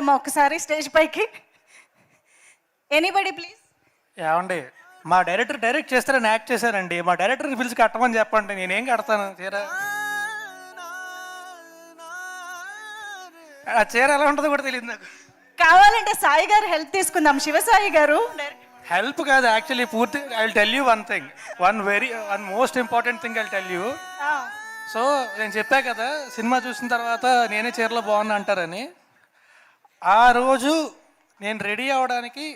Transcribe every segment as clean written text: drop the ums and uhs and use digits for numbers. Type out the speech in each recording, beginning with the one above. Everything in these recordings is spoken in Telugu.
అమ్మా ఒకసారి స్టేజ్ పైకి. Anybody please. ఏమండి మా డైరెక్టర్ డైరెక్ట్ చేస్తారని యాక్ట్ చేశారండి. మా డైరెక్టర్ని పిలిచి కట్టమని చెప్పండి, నేనేం కడతాను చీర. ఆ చీర ఎలా ఉంటుందో కూడా తెలియదు నాకు. కావాలంటే సాయి గారు హెల్ప్ తీసుకుందాం. శివసాయి గారు హెల్ప్ కాదు యాక్చువల్లీ పూర్తి. I will tell you one thing, one most important thing I will tell you. So నేను చెప్పా కదా సినిమా చూసిన తర్వాత నేనే చీరలో బాగున్నా అంటారని. ఆ రోజు నేను రెడీ అవ్వడానికి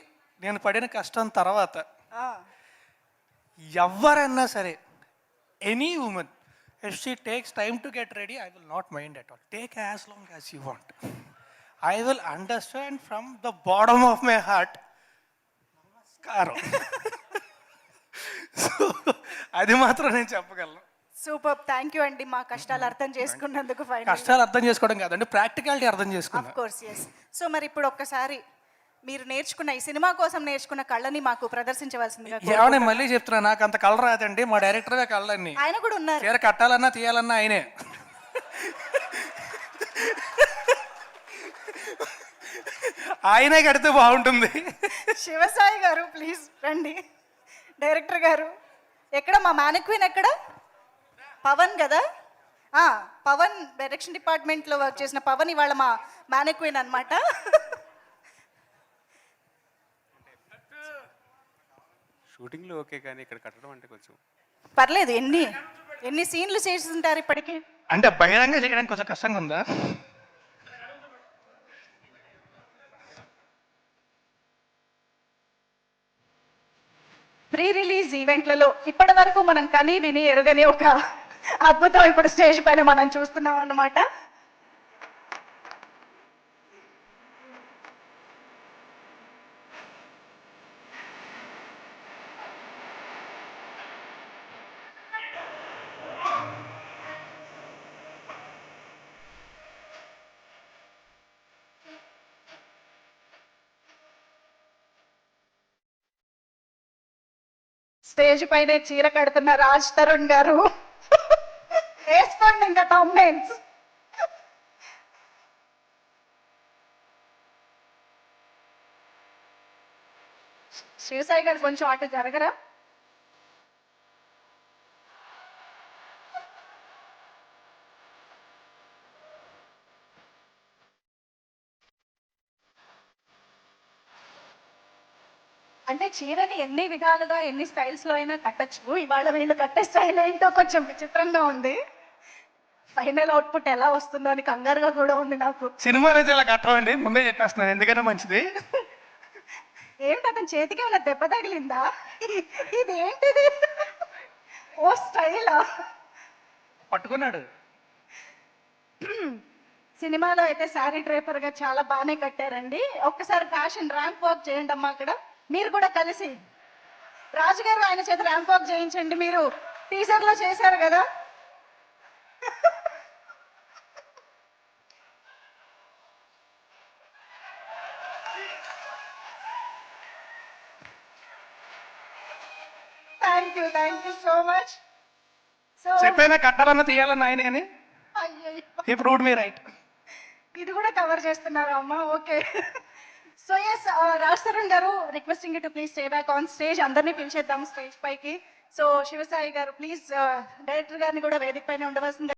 నేను పడిన కష్టం తర్వాత ఎవరైనా సరే, any women, if she takes time to get ready, I will not mind at all. Take as long as you want. I will understand from the bottom of my heart. నమస్కారం. సో అది మాత్రం నేను చెప్పగలను. సూపర్, థ్యాంక్ యూ అండి మా కష్టాలు అర్థం చేసుకున్నందుకు. కష్టాలు అర్థం చేసుకోవడం కాదండి, ప్రాక్టికాలిటీ అర్థం చేసుకున్నాం. Of course, yes. సో మరి ఇప్పుడు ఒక్కసారి మీరు నేర్చుకున్న ఈ సినిమా కోసం నేర్చుకున్న కళ్ళని మాకు ప్రదర్శించవలసిందిగా. ఏమన్నా మళ్ళీ చెప్తున్నా, నాకు అంత కళ రాదండి. మా డైరెక్టరే కళ్ళని. ఆయన కూడా ఉన్నారు. చీర కట్టాలన్నా తీయాలన్నా ఆయనే. ఆయనే కడితే బాగుంటుంది. శివసాయి గారు ప్లీజ్ రండి. డైరెక్టర్ గారు ఎక్కడ? మా మ్యానిక్వీన్ ఎక్కడ? పవన్ కదా? పవన్ డైరెక్షన్ డిపార్ట్మెంట్లో వర్క్ చేసిన పవన్ ఇవాళ మా మ్యానిక్వీన్ అనమాట. షూటింగ్లో ఓకే, కానీ ఇక్కడ కట్టడం అంటే కొంచెం పర్లేదు. ఎన్ని సీన్లు చేస్తుంటారు ఇప్పటికీ? అంటే బహిరంగ చేయడానికి కొంచెం కష్టంగా ఉందా? ప్రీ రిలీజ్ ఈవెంట్లలో ఇప్పటి వరకు మనం కని విని ఎరుగని ఒక అద్భుతం ఇప్పుడు స్టేజ్ పైన మనం చూస్తున్నాం అన్నమాట. స్టేజ్ పైన చీర కడుతున్న రాజ్ తరుణ్ గారు. వేసుకోండి ఇంకా thumbnails. శివసాయి గారు కొంచెం అటు జరగరా? అంటే చీరని ఎన్ని విధాలుగా ఎన్ని స్టైల్స్ లో అయినా కట్టచ్చు. ఇవాళ వీళ్ళు కట్టే స్టైల్ ఏంటో కొంచెం విచిత్రంగా ఉంది. ఫైనల్ అవుట్పుట్ ఎలా వస్తుందో అని కంగారుగా కూడా ఉంది నాకు. సినిమా అయితే ఇలా కట్టమండి, ముందే చెప్పేస్తున్నాను, ఎందుకైనా మంచిది. ఏంటి అతని చేతికి ఏమైనా దెబ్బ తగిలిందా? ఇది ఏంటిది? ఓ స్టైలా? పట్టుకున్నాడు. సినిమాలో అయితే శారీ డ్రైపర్ గా చాలా బాగానే కట్టారండి. ఒక్కసారి ఫ్యాషన్ ర్యాంప్ వాక్ చేయండి అమ్మా అక్కడ. మీరు కూడా కలిసి రాజుగారు ఆయన చేత ర్యాంప్ వాక్ చేయించండి. మీరు టీజర్ లో చేశారు కదా. Thank you so much. So చెప్పైనా కట్టాలన్నా తీయాలన్నా ఆయనే అని. He proved me right. ఇది కూడా కవర్ చేస్తున్నారా అమ్మా? Okay. So yes, Raj Tarun గారు, requesting you to please stay back on stage. అందరినీ పిలిచేద్దాం స్టేజ్ పైకి. సో శివసాయి గారు ప్లీజ్ డైరెక్టర్ గారిని కూడా వేదిక పైన ఉండవలసింది.